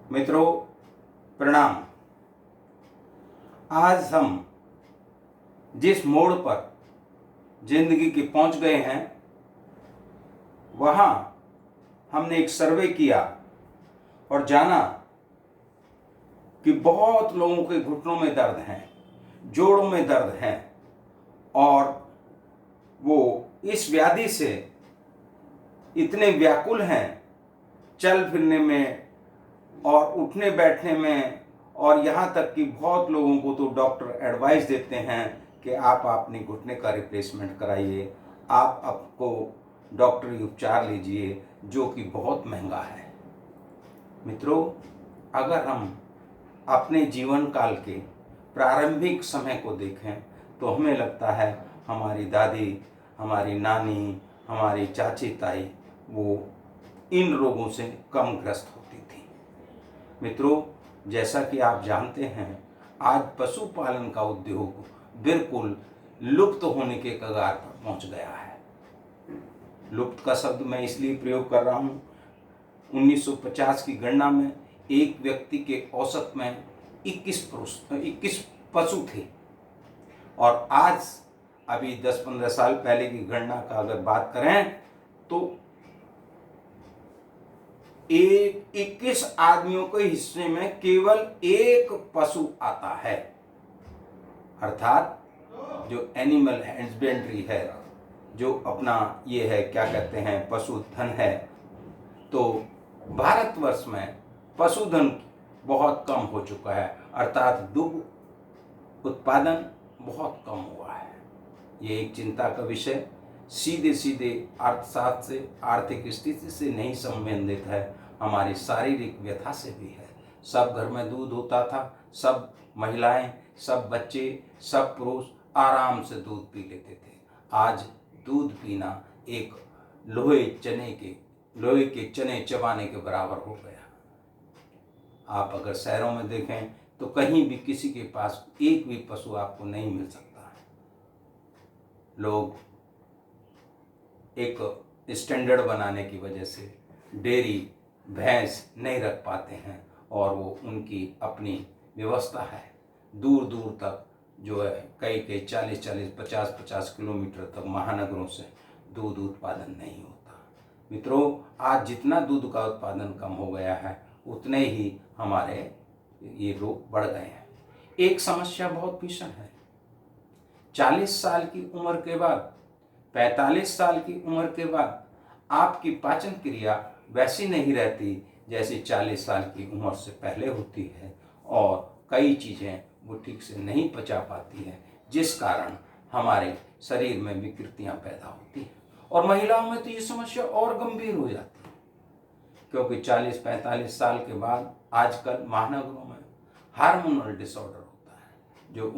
मित्रों प्रणाम। आज हम जिस मोड़ पर जिंदगी के पहुंच गए हैं वहां हमने एक सर्वे किया और जाना कि बहुत लोगों के घुटनों में दर्द है, जोड़ों में दर्द है और वो इस व्याधि से इतने व्याकुल हैं, चल फिरने में और उठने बैठने में, और यहाँ तक कि बहुत लोगों को तो डॉक्टर एडवाइस देते हैं कि आप अपने घुटने का रिप्लेसमेंट कराइए, आप आपको डॉक्टरी उपचार लीजिए जो कि बहुत महंगा है। मित्रों, अगर हम अपने जीवन काल के प्रारंभिक समय को देखें तो हमें लगता है हमारी दादी, हमारी नानी, हमारी चाची ताई वो इन रोगों से कम ग्रस्त होती थी। मित्रों, जैसा कि आप जानते हैं आज पशुपालन का उद्योग बिल्कुल लुप्त होने के कगार पर पहुंच गया है। लुप्त का शब्द मैं इसलिए प्रयोग कर रहा हूँ, 1950 की गणना में एक व्यक्ति के औसत में 21 पशु थे और आज अभी 10-15 साल पहले की गणना का अगर बात करें तो 21 आदमियों के हिस्से में केवल एक पशु आता है। अर्थात जो एनिमल हस्बेंड्री है, जो अपना ये है क्या कहते हैं पशुधन है, तो भारतवर्ष में पशुधन बहुत कम हो चुका है, अर्थात दुग्ध उत्पादन बहुत कम हुआ है। ये एक चिंता का विषय सीधे सीधे अर्थशास्त्र से, आर्थिक स्थिति से नहीं संबंधित है, हमारी शारीरिक व्यथा से भी है। सब घर में दूध होता था, सब महिलाएं, सब बच्चे, सब पुरुष आराम से दूध पी लेते थे। आज दूध पीना एक लोहे के चने चबाने के बराबर हो गया। आप अगर शहरों में देखें तो कहीं भी किसी के पास एक भी पशु आपको नहीं मिल सकता है। लोग एक स्टैंडर्ड बनाने की वजह से डेयरी भैंस नहीं रख पाते हैं और वो उनकी अपनी व्यवस्था है। दूर दूर तक जो है कई 40-40, 50-50 किलोमीटर तक महानगरों से दूध उत्पादन नहीं होता। मित्रों, आज जितना दूध का उत्पादन कम हो गया है उतने ही हमारे ये रोग बढ़ गए हैं। एक समस्या बहुत भीषण है। 40 साल की उम्र के बाद, 45 साल की उम्र के बाद आपकी पाचन क्रिया वैसी नहीं रहती जैसी 40 साल की उम्र से पहले होती है और कई चीज़ें वो ठीक से नहीं पचा पाती हैं, जिस कारण हमारे शरीर में विकृतियां पैदा होती हैं। और महिलाओं में तो ये समस्या और गंभीर हो जाती है, क्योंकि 40-45 साल के बाद आजकल महानगरों में हार्मोनल डिसऑर्डर होता है, जो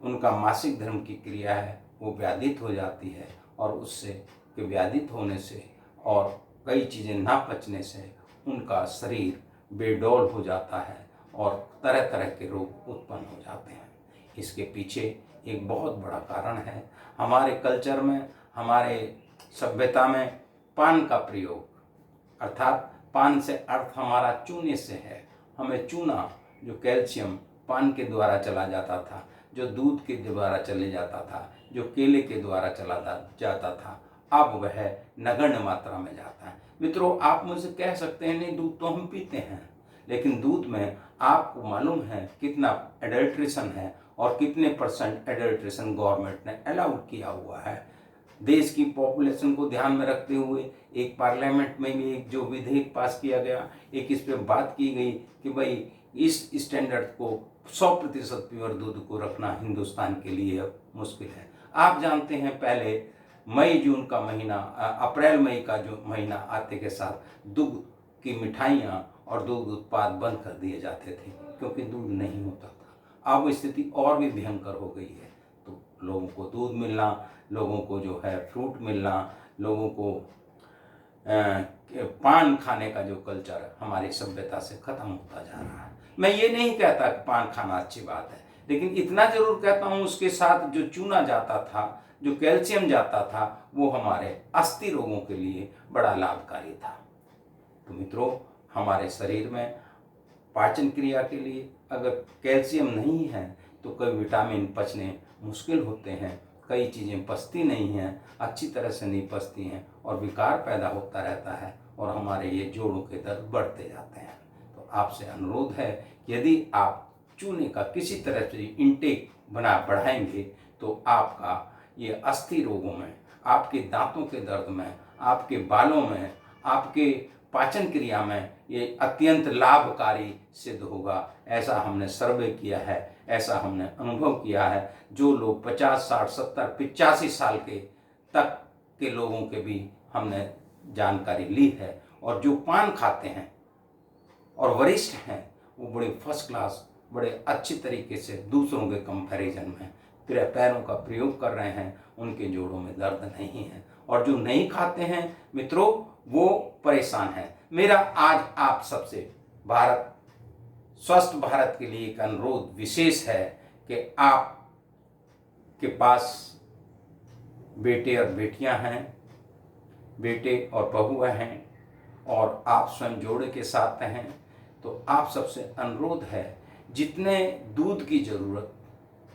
उनका मासिक धर्म की क्रिया है वो व्याधित हो जाती है और उससे के व्याधित होने से और कई चीज़ें ना पचने से उनका शरीर बेडौल हो जाता है और तरह तरह के रोग उत्पन्न हो जाते हैं। इसके पीछे एक बहुत बड़ा कारण है हमारे कल्चर में, हमारे सभ्यता में पान का प्रयोग, अर्थात पान से अर्थ हमारा चूने से है। हमें चूना, जो कैल्शियम पान के द्वारा चला जाता था, जो दूध के द्वारा चले जाता था, जो केले के द्वारा चला जाता था, अब वह नगण्य मात्रा में जाता है। मित्रों, आप मुझसे कह सकते हैं नहीं दूध तो हम पीते हैं, लेकिन दूध में आपको मालूम है कितना एडल्ट्रेशन है और कितने % एडल्ट्रेशन गवर्नमेंट ने अलाउड किया हुआ है। देश की पॉपुलेशन को ध्यान में रखते हुए एक पार्लियामेंट में भी एक जो विधेयक पास किया गया, एक इस पर बात की गई कि भाई इस स्टैंडर्ड को 100% प्योर दूध को रखना हिंदुस्तान के लिए मुश्किल है। आप जानते हैं पहले मई जून का महीना, अप्रैल मई का जो महीना आते के साथ दूध की मिठाइयाँ और दूध उत्पाद बंद कर दिए जाते थे क्योंकि दूध नहीं होता था। अब स्थिति और भी भयंकर हो गई है, तो लोगों को दूध मिलना, लोगों को जो है फ्रूट मिलना, लोगों को पान खाने का जो कल्चर हमारी सभ्यता से खत्म होता जा रहा है। मैं ये नहीं कहता कि पान खाना अच्छी बात है, लेकिन इतना जरूर कहता हूँ उसके साथ जो चूना जाता था, जो कैल्शियम जाता था, वो हमारे अस्थि रोगों के लिए बड़ा लाभकारी था। तो मित्रों, हमारे शरीर में पाचन क्रिया के लिए अगर कैल्शियम नहीं है तो कई विटामिन पचने मुश्किल होते हैं, कई चीज़ें पचती नहीं हैं, अच्छी तरह से नहीं पचती हैं और विकार पैदा होता रहता है और हमारे ये जोड़ों के दर्द बढ़ते जाते हैं। तो आपसे अनुरोध है कि यदि आप चूने का किसी तरह से इंटेक बढ़ाएंगे तो आपका ये अस्थि रोगों में, आपके दांतों के दर्द में, आपके बालों में, आपके पाचन क्रिया में ये अत्यंत लाभकारी सिद्ध होगा। ऐसा हमने सर्वे किया है, ऐसा हमने अनुभव किया है। जो लोग 50, 60, 70, 85 साल के तक के लोगों के भी हमने जानकारी ली है और जो पान खाते हैं और वरिष्ठ हैं वो बड़े फर्स्ट क्लास, बड़े अच्छी तरीके से दूसरों के कंपैरिजन में पैरों का प्रयोग कर रहे हैं, उनके जोड़ों में दर्द नहीं है। और जो नहीं खाते हैं मित्रों वो परेशान हैं। मेरा आज आप सबसे भारत स्वस्थ भारत के लिए एक अनुरोध विशेष है कि आप के पास बेटे और बेटियां हैं, बेटे और बहुएं हैं और आप स्वयं जोड़े के साथ हैं, तो आप सबसे अनुरोध है जितने दूध की ज़रूरत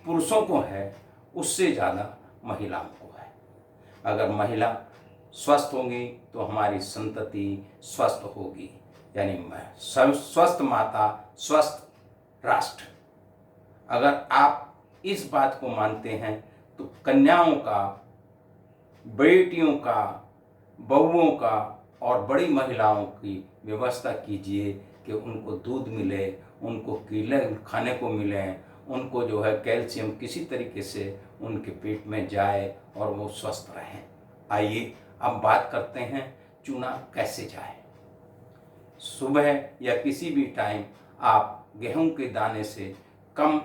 पुरुषों को है उससे ज़्यादा महिलाओं को है। अगर महिला स्वस्थ होंगी तो हमारी संतति स्वस्थ होगी, यानी स्वस्थ माता स्वस्थ राष्ट्र। अगर आप इस बात को मानते हैं तो कन्याओं का, बेटियों का, बहुओं का और बड़ी महिलाओं की व्यवस्था कीजिए कि उनको दूध मिले, उनको कीले खाने को मिले, उनको जो है कैल्शियम किसी तरीके से उनके पेट में जाए और वो स्वस्थ रहें। आइए अब बात करते हैं चूना कैसे जाए। सुबह या किसी भी टाइम आप गेहूं के दाने से कम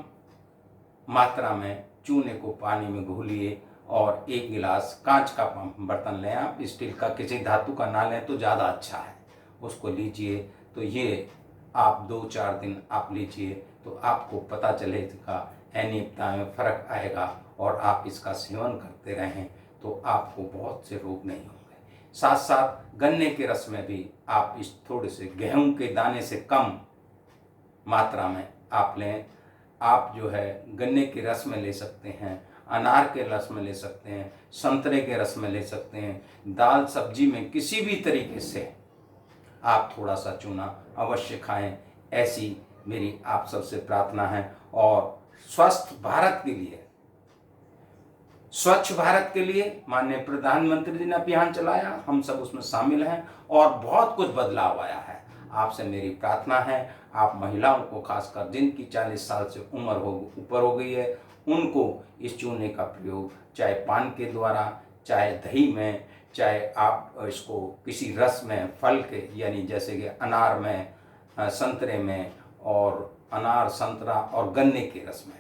मात्रा में चूने को पानी में घोलिए और 1 गिलास कांच का बर्तन लें, आप स्टील का किसी धातु का ना लें तो ज़्यादा अच्छा है, उसको लीजिए। तो ये आप 2-4 दिन आप लीजिए तो आपको पता चलेगा, अनियमितता में फ़र्क आएगा और आप इसका सेवन करते रहें तो आपको बहुत से रोग नहीं होंगे। साथ साथ गन्ने के रस में भी आप इस थोड़े से गेहूं के दाने से कम मात्रा में आप लें। आप जो है गन्ने के रस में ले सकते हैं, अनार के रस में ले सकते हैं, संतरे के रस में ले सकते हैं, दाल सब्जी में किसी भी तरीके से आप थोड़ा सा चूना अवश्य खाएं, ऐसी मेरी आप सबसे प्रार्थना है। और स्वस्थ भारत के लिए, स्वच्छ भारत के लिए माननीय प्रधानमंत्री जी ने अभियान चलाया, हम सब उसमें शामिल हैं और बहुत कुछ बदलाव आया है। आपसे मेरी प्रार्थना है, आप महिलाओं को खासकर जिनकी 40 साल से उम्र ऊपर हो गई है, उनको इस चूने का प्रयोग चाहे पान के द्वारा, चाहे दही में, चाहे आप इसको किसी रस में, फल के यानी जैसे कि अनार में, संतरे में, और अनार, संतरा और गन्ने के रस में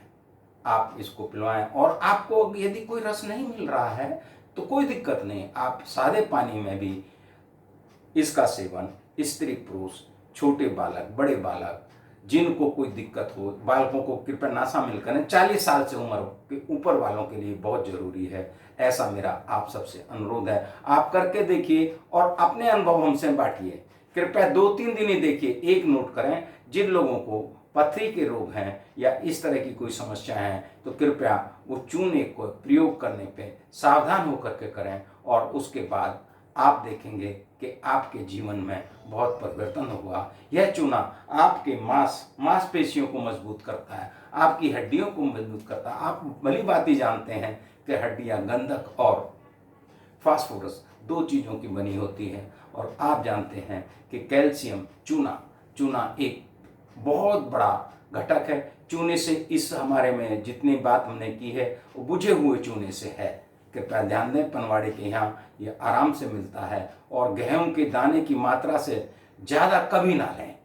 आप इसको पिलवाएं। और आपको यदि कोई रस नहीं मिल रहा है तो कोई दिक्कत नहीं, आप सादे पानी में भी इसका सेवन स्त्री पुरुष, छोटे बालक, बड़े बालक, जिनको कोई दिक्कत हो, बालकों को कृपया ना शामिल करें। 40 साल से उम्र के ऊपर वालों के लिए बहुत जरूरी है, ऐसा मेरा आप सबसे अनुरोध है। आप करके देखिए और अपने अनुभव हमसे बांटिए। कृपया 2-3 दिन ही देखिए, एक नोट करें, जिन लोगों को पथरी के रोग हैं या इस तरह की कोई समस्या है तो कृपया वो चूने को प्रयोग करने पे सावधान होकर के करें और उसके बाद आप देखेंगे कि आपके जीवन में बहुत परिवर्तन होगा। यह चूना आपके मांसपेशियों को मजबूत करता है, आपकी हड्डियों को मजबूत करता है। आप भली बात ही जानते हैं कि हड्डियां गंधक और फास्फोरस 2 चीज़ों की बनी होती है और आप जानते हैं कि कैल्शियम, चूना एक बहुत बड़ा घटक है। चूने से इस हमारे में जितनी बात हमने की है वो बुझे हुए चूने से है। कृपया ध्यान दें, पनवाड़ी के यहाँ ये आराम से मिलता है और गेहूं के दाने की मात्रा से ज़्यादा कभी ना लें,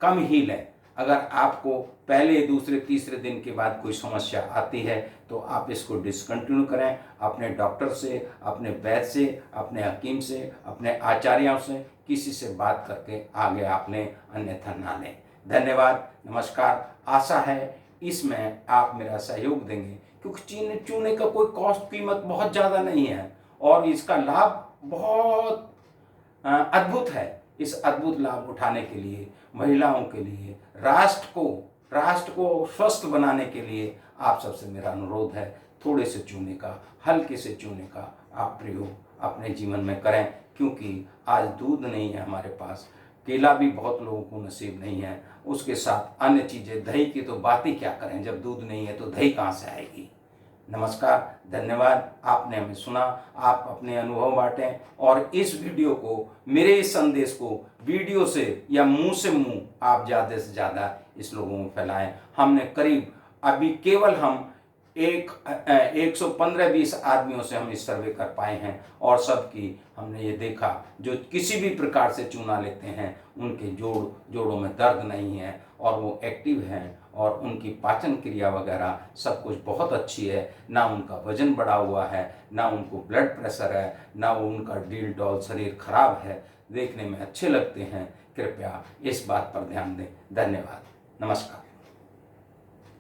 कम ही लें। अगर आपको पहले, दूसरे, तीसरे दिन के बाद कोई समस्या आती है तो आप इसको डिसकंटिन्यू करें। अपने डॉक्टर से, अपने वैद्य से, अपने हकीम से, अपने आचार्यों से, किसी से बात करके आगे आप लें, अन्यथा ना लें। धन्यवाद, नमस्कार। आशा है इसमें आप मेरा सहयोग देंगे क्योंकि चूने का कोई कॉस्ट, कीमत बहुत ज़्यादा नहीं है और इसका लाभ बहुत अद्भुत है। इस अद्भुत लाभ उठाने के लिए, महिलाओं के लिए, राष्ट्र को स्वस्थ बनाने के लिए आप सबसे मेरा अनुरोध है, थोड़े से चूने का, हल्के से चूने का आप प्रयोग अपने जीवन में करें। क्योंकि आज दूध नहीं है हमारे पास, केला भी बहुत लोगों को नसीब नहीं है, उसके साथ अन्य चीज़ें, दही की तो बात ही क्या करें, जब दूध नहीं है तो दही कहाँ से आएगी। नमस्कार, धन्यवाद। आपने हमें सुना, आप अपने अनुभव बांटें और इस वीडियो को, मेरे इस संदेश को वीडियो से या मुंह से मुंह आप ज़्यादा से ज़्यादा इस लोगों में फैलाएं। हमने करीब अभी केवल हम 115-20 आदमियों से हम इस सर्वे कर पाए हैं और सबकी हमने ये देखा, जो किसी भी प्रकार से चूना लेते हैं उनके जोड़ों में दर्द नहीं है और वो एक्टिव हैं और उनकी पाचन क्रिया वगैरह सब कुछ बहुत अच्छी है। ना उनका वजन बढ़ा हुआ है, ना उनको ब्लड प्रेशर है, ना उनका डील डॉल शरीर खराब है, देखने में अच्छे लगते हैं। कृपया इस बात पर ध्यान दें। धन्यवाद, नमस्कार।